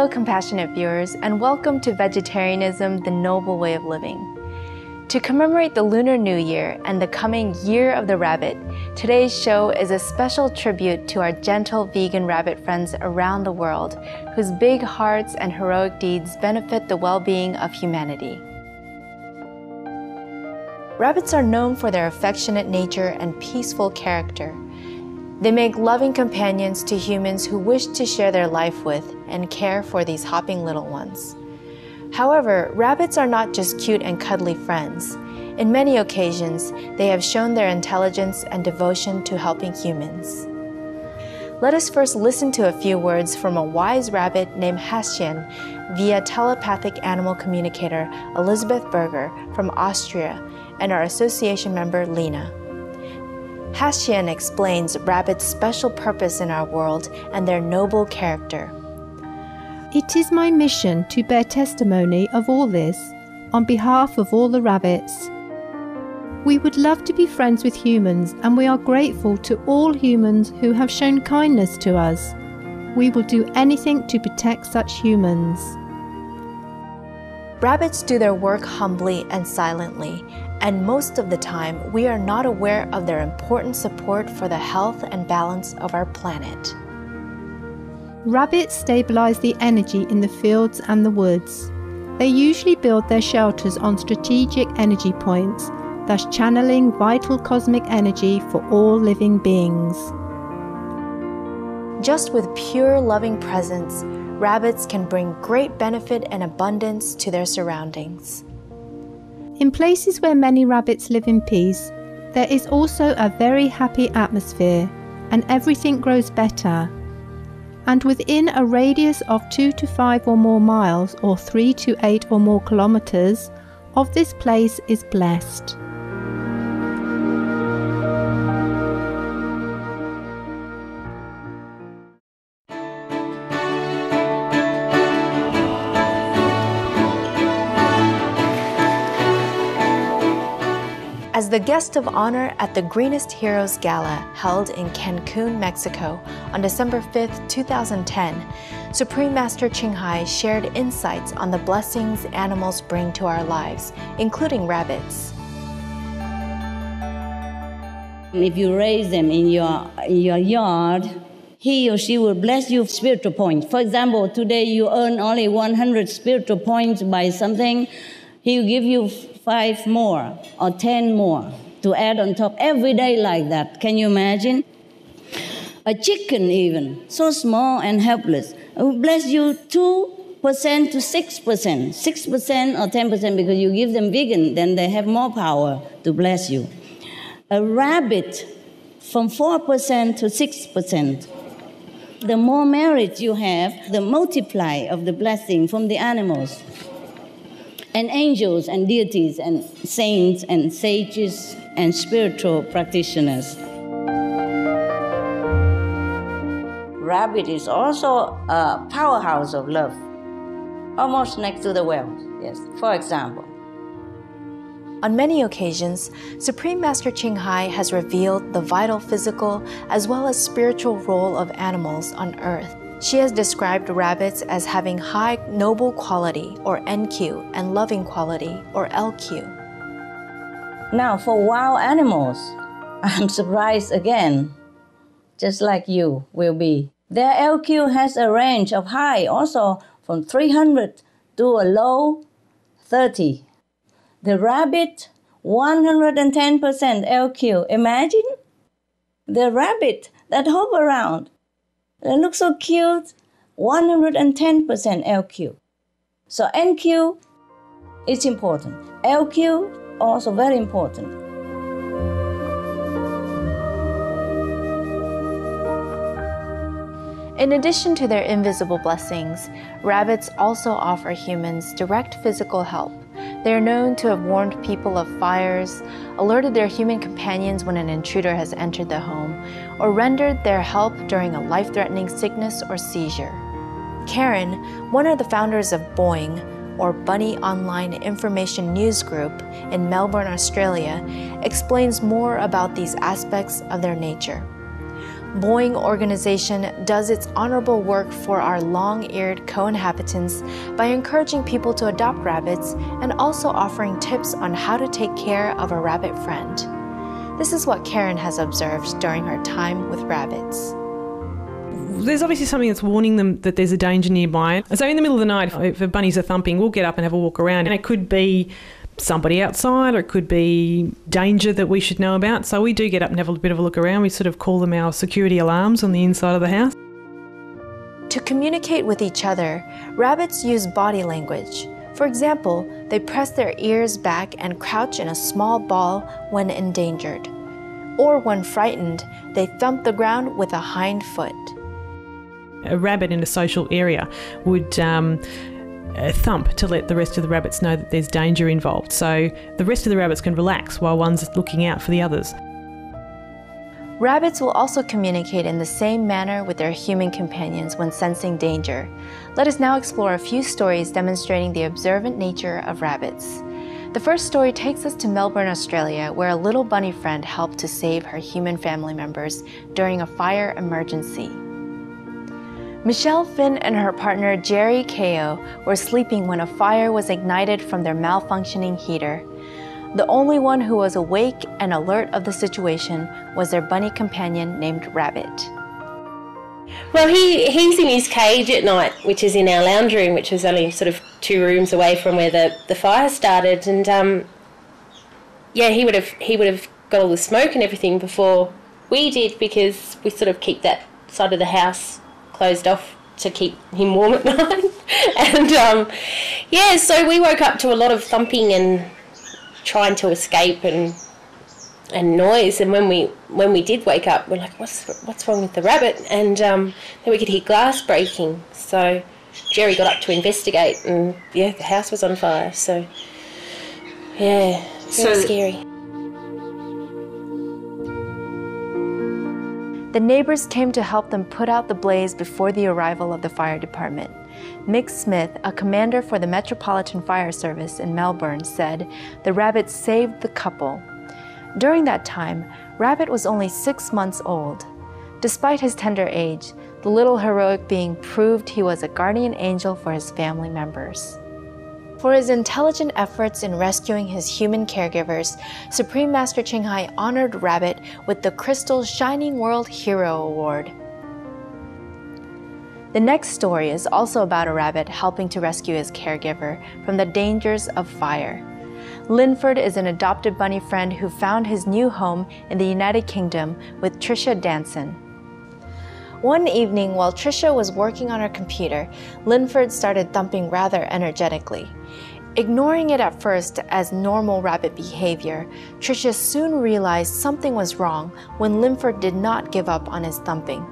Hello, compassionate viewers, and welcome to Vegetarianism, the Noble Way of Living. To commemorate the Lunar New Year and the coming Year of the Rabbit, today's show is a special tribute to our gentle vegan rabbit friends around the world, whose big hearts and heroic deeds benefit the well-being of humanity. Rabbits are known for their affectionate nature and peaceful character. They make loving companions to humans who wish to share their life with and care for these hopping little ones. However, rabbits are not just cute and cuddly friends. In many occasions, they have shown their intelligence and devotion to helping humans. Let us first listen to a few words from a wise rabbit named Häschen via telepathic animal communicator Elizabeth Berger from Austria and our association member Lena. Häschen explains rabbits' special purpose in our world and their noble character. It is my mission to bear testimony of all this on behalf of all the rabbits. We would love to be friends with humans, and we are grateful to all humans who have shown kindness to us. We will do anything to protect such humans. Rabbits do their work humbly and silently, and most of the time we are not aware of their important support for the health and balance of our planet. Rabbits stabilize the energy in the fields and the woods. They usually build their shelters on strategic energy points, thus channeling vital cosmic energy for all living beings. Just with pure loving presence, rabbits can bring great benefit and abundance to their surroundings. In places where many rabbits live in peace, there is also a very happy atmosphere, and everything grows better. And within a radius of 2 to 5 or more miles, or 3 to 8 or more kilometers, of this place is blessed. As the guest of honor at the Greenest Heroes Gala held in Cancun, Mexico on December 5, 2010, Supreme Master Ching Hai shared insights on the blessings animals bring to our lives, including rabbits. If you raise them in your yard, he or she will bless you spiritual points. For example, today you earn only 100 spiritual points by something, he will give you 5 more or 10 more to add on top every day like that. Can you imagine? A chicken even, so small and helpless, will bless you 2% to 6%, 6% or 10% because you give them vegan, then they have more power to bless you. A rabbit from 4% to 6%. The more merit you have, the multiply of the blessing from the animals. And angels and deities and saints and sages and spiritual practitioners. Rabbit is also a powerhouse of love, almost next to the whale, yes, for example. On many occasions, Supreme Master Ching Hai has revealed the vital physical as well as spiritual role of animals on Earth. She has described rabbits as having high noble quality, or NQ, and loving quality, or LQ. Now, for wild animals, I'm surprised again, just like you will be. Their LQ has a range of high, also from 300 to a low 30. The rabbit, 110% LQ. Imagine the rabbit that hop around. They look so cute, 110% LQ. So NQ is important. LQ also very important. In addition to their invisible blessings, rabbits also offer humans direct physical help. They are known to have warned people of fires, alerted their human companions when an intruder has entered the home, or rendered their help during a life-threatening sickness or seizure. Karen, one of the founders of Boing, or Bunny Online Information News Group in Melbourne, Australia, explains more about these aspects of their nature. Boeing organization does its honorable work for our long-eared co-inhabitants by encouraging people to adopt rabbits and also offering tips on how to take care of a rabbit friend. This is what Karen has observed during her time with rabbits. There's obviously something that's warning them that there's a danger nearby. So in the middle of the night, if the bunnies are thumping, we'll get up and have a walk around. And it could be somebody outside, or it could be danger that we should know about. So we do get up and have a bit of a look around. We sort of call them our security alarms on the inside of the house. To communicate with each other, rabbits use body language. For example, they press their ears back and crouch in a small ball when endangered. Or when frightened, they thump the ground with a hind foot. A rabbit in a social area would thump to let the rest of the rabbits know that there's danger involved. So the rest of the rabbits can relax while one's looking out for the others. Rabbits will also communicate in the same manner with their human companions when sensing danger. Let us now explore a few stories demonstrating the observant nature of rabbits. The first story takes us to Melbourne, Australia, where a little bunny friend helped to save her human family members during a fire emergency. Michelle Finn and her partner Jerry Ko were sleeping when a fire was ignited from their malfunctioning heater. The only one who was awake and alert of the situation was their bunny companion named Rabbit. Well, he's in his cage at night, which is in our lounge room, which was only sort of 2 rooms away from where the fire started. And yeah, he would have got all the smoke and everything before we did, because we sort of keep that side of the house closed off to keep him warm at night. And yeah, so we woke up to a lot of thumping and trying to escape and noise. And when we did wake up, we're like, what's wrong with the rabbit? And then we could hear glass breaking. So Jerry got up to investigate, and yeah, the house was on fire. So yeah, very scary. The neighbors came to help them put out the blaze before the arrival of the fire department. Mick Smith, a commander for the Metropolitan Fire Service in Melbourne, said the rabbit saved the couple. During that time, Rabbit was only 6 months old. Despite his tender age, the little heroic being proved he was a guardian angel for his family members. For his intelligent efforts in rescuing his human caregivers, Supreme Master Ching Hai honored Rabbit with the Crystal Shining World Hero Award. The next story is also about a rabbit helping to rescue his caregiver from the dangers of fire. Linford is an adopted bunny friend who found his new home in the United Kingdom with Tricia Danson. One evening, while Tricia was working on her computer, Linford started thumping rather energetically. Ignoring it at first as normal rabbit behavior, Tricia soon realized something was wrong when Linford did not give up on his thumping.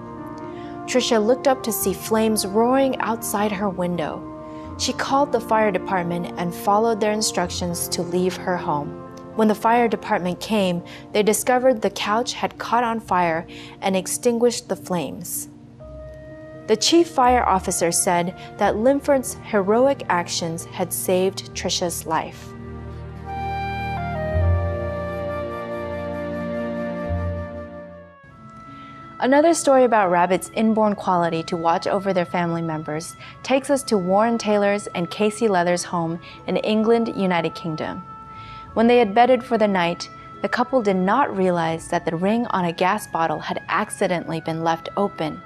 Tricia looked up to see flames roaring outside her window. She called the fire department and followed their instructions to leave her home. When the fire department came, they discovered the couch had caught on fire and extinguished the flames. The chief fire officer said that Linford's heroic actions had saved Tricia's life. Another story about rabbits' inborn quality to watch over their family members takes us to Warren Taylor's and Casey Leather's home in England, United Kingdom. When they had bedded for the night, the couple did not realize that the ring on a gas bottle had accidentally been left open.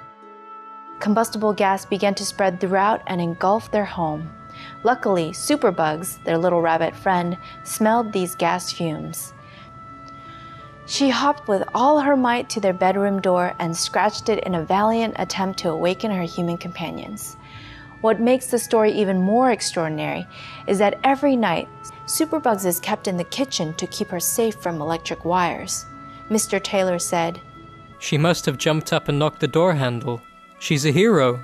Combustible gas began to spread throughout and engulf their home. Luckily, Superbugs, their little rabbit friend, smelled these gas fumes. She hopped with all her might to their bedroom door and scratched it in a valiant attempt to awaken her human companions. What makes the story even more extraordinary is that every night, Superbugs is kept in the kitchen to keep her safe from electric wires. Mr. Taylor said, "She must have jumped up and knocked the door handle. She's a hero."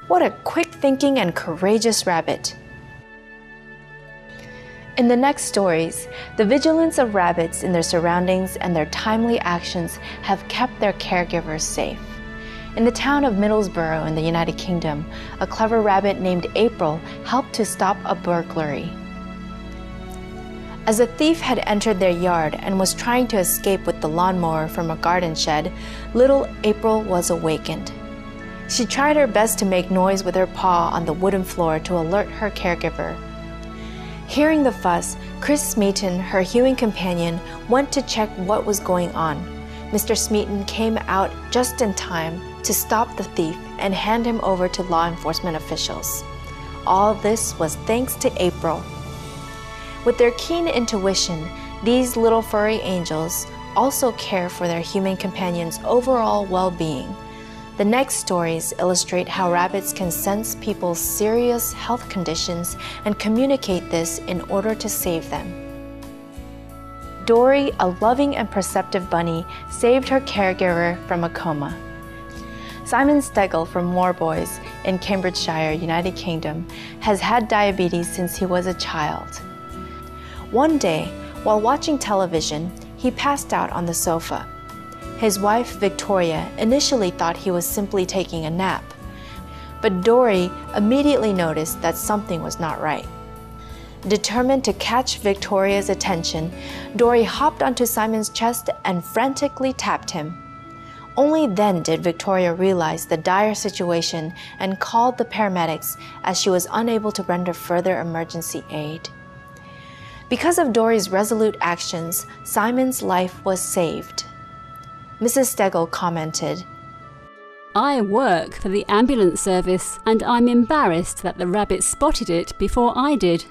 What a quick-thinking and courageous rabbit. In the next stories, the vigilance of rabbits in their surroundings and their timely actions have kept their caregivers safe. In the town of Middlesbrough in the United Kingdom, a clever rabbit named April helped to stop a burglary. As a thief had entered their yard and was trying to escape with the lawnmower from a garden shed, little April was awakened. She tried her best to make noise with her paw on the wooden floor to alert her caregiver. Hearing the fuss, Chris Smeaton, her Hewing companion, went to check what was going on. Mr. Smeaton came out just in time to stop the thief and hand him over to law enforcement officials. All this was thanks to April. With their keen intuition, these little furry angels also care for their human companions' overall well-being. The next stories illustrate how rabbits can sense people's serious health conditions and communicate this in order to save them. Dory, a loving and perceptive bunny, saved her caregiver from a coma. Simon Stegel from Moorboys in Cambridgeshire, United Kingdom, has had diabetes since he was a child. One day, while watching television, he passed out on the sofa. His wife, Victoria, initially thought he was simply taking a nap, but Dory immediately noticed that something was not right. Determined to catch Victoria's attention, Dory hopped onto Simon's chest and frantically tapped him. Only then did Victoria realize the dire situation and called the paramedics as she was unable to render further emergency aid. Because of Dory's resolute actions, Simon's life was saved. Mrs. Stegel commented, "I work for the ambulance service and I'm embarrassed that the rabbit spotted it before I did."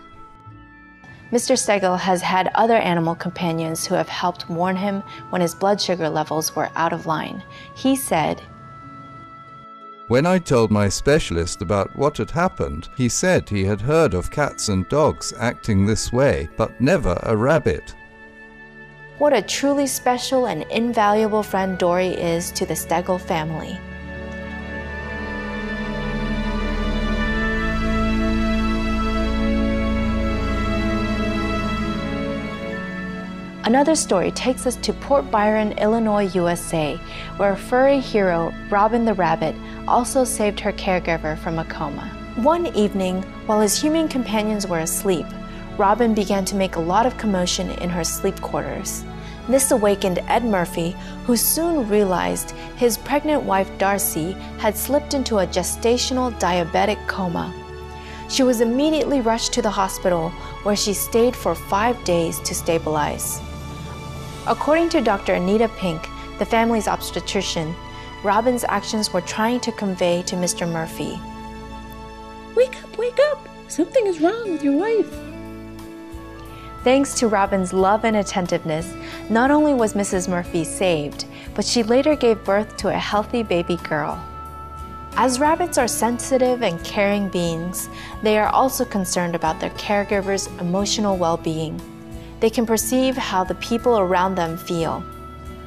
Mr. Stegel has had other animal companions who have helped warn him when his blood sugar levels were out of line. He said, "When I told my specialist about what had happened, he said he had heard of cats and dogs acting this way, but never a rabbit." What a truly special and invaluable friend Dory is to the Stegel family. Another story takes us to Port Byron, Illinois, USA, where a furry hero, Robin the rabbit, also saved her caregiver from a coma. One evening, while his human companions were asleep, Robin began to make a lot of commotion in her sleep quarters. This awakened Ed Murphy, who soon realized his pregnant wife Darcy had slipped into a gestational diabetic coma. She was immediately rushed to the hospital, where she stayed for 5 days to stabilize. According to Dr. Anita Pink, the family's obstetrician, Robin's actions were trying to convey to Mr. Murphy, wake up! Something is wrong with your wife." Thanks to Robin's love and attentiveness, not only was Mrs. Murphy saved, but she later gave birth to a healthy baby girl. As rabbits are sensitive and caring beings, they are also concerned about their caregivers' emotional well-being. They can perceive how the people around them feel.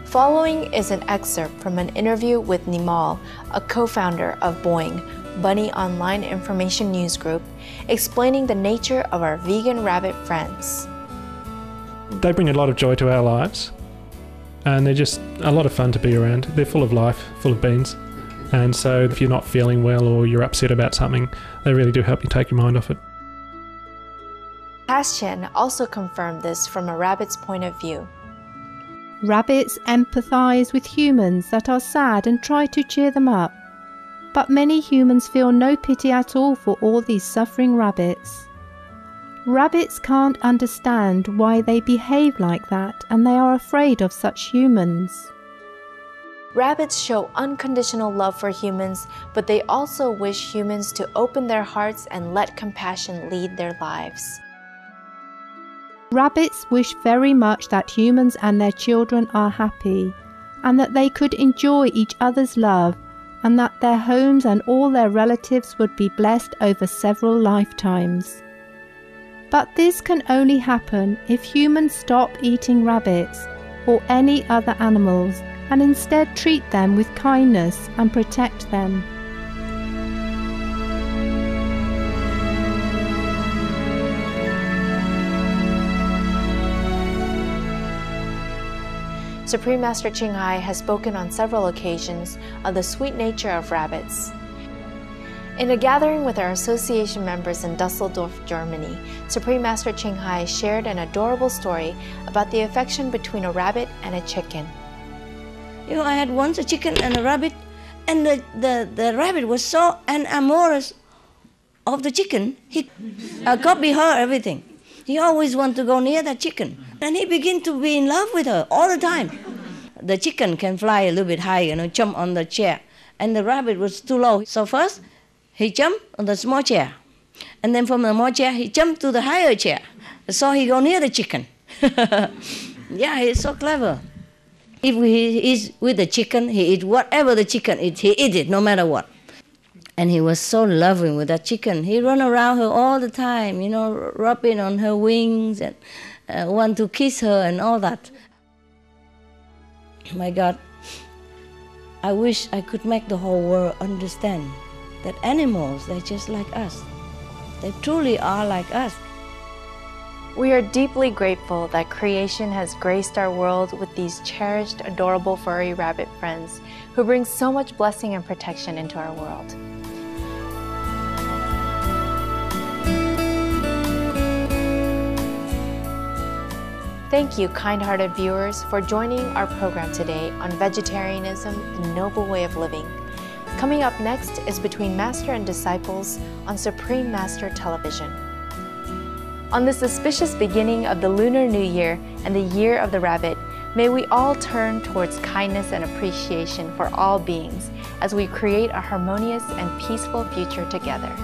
Following is an excerpt from an interview with Nimal, a co-founder of Boing, Bunny Online Information News Group, explaining the nature of our vegan rabbit friends. They bring a lot of joy to our lives, and they're just a lot of fun to be around. They're full of life, full of beans, and so if you're not feeling well or you're upset about something, they really do help you take your mind off it. Castian also confirmed this from a rabbit's point of view. Rabbits empathize with humans that are sad and try to cheer them up. But many humans feel no pity at all for all these suffering rabbits. Rabbits can't understand why they behave like that, and they are afraid of such humans. Rabbits show unconditional love for humans, but they also wish humans to open their hearts and let compassion lead their lives. Rabbits wish very much that humans and their children are happy, and that they could enjoy each other's love, and that their homes and all their relatives would be blessed over several lifetimes. But this can only happen if humans stop eating rabbits or any other animals and instead treat them with kindness and protect them. Supreme Master Ching Hai has spoken on several occasions of the sweet nature of rabbits. In a gathering with our association members in Dusseldorf, Germany, Supreme Master Ching Hai shared an adorable story about the affection between a rabbit and a chicken. You know, I had once a chicken and a rabbit, and the rabbit was so enamorous of the chicken, he copied her everything. He always wanted to go near that chicken, and he began to be in love with her all the time. The chicken can fly a little bit high, you know, jump on the chair, and the rabbit was too low. So first, he jumped on the small chair, and then from the small chair, he jumped to the higher chair. So he go near the chicken. Yeah, he's so clever. If he is with the chicken, he eat whatever the chicken eats. He eat it no matter what. And he was so loving with that chicken. He run around her all the time, you know, rubbing on her wings and want to kiss her and all that. My God, I wish I could make the whole world understand that animals, they're just like us. They truly are like us. We are deeply grateful that creation has graced our world with these cherished, adorable furry rabbit friends who bring so much blessing and protection into our world. Thank you, kind-hearted viewers, for joining our program today on vegetarianism, the noble way of living. Coming up next is Between Master and Disciples on Supreme Master Television. On this auspicious beginning of the Lunar New Year and the Year of the Rabbit, may we all turn towards kindness and appreciation for all beings as we create a harmonious and peaceful future together.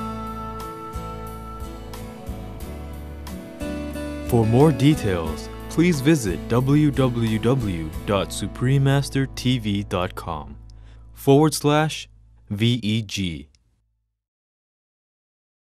For more details, please visit www.suprememastertv.com/VEG.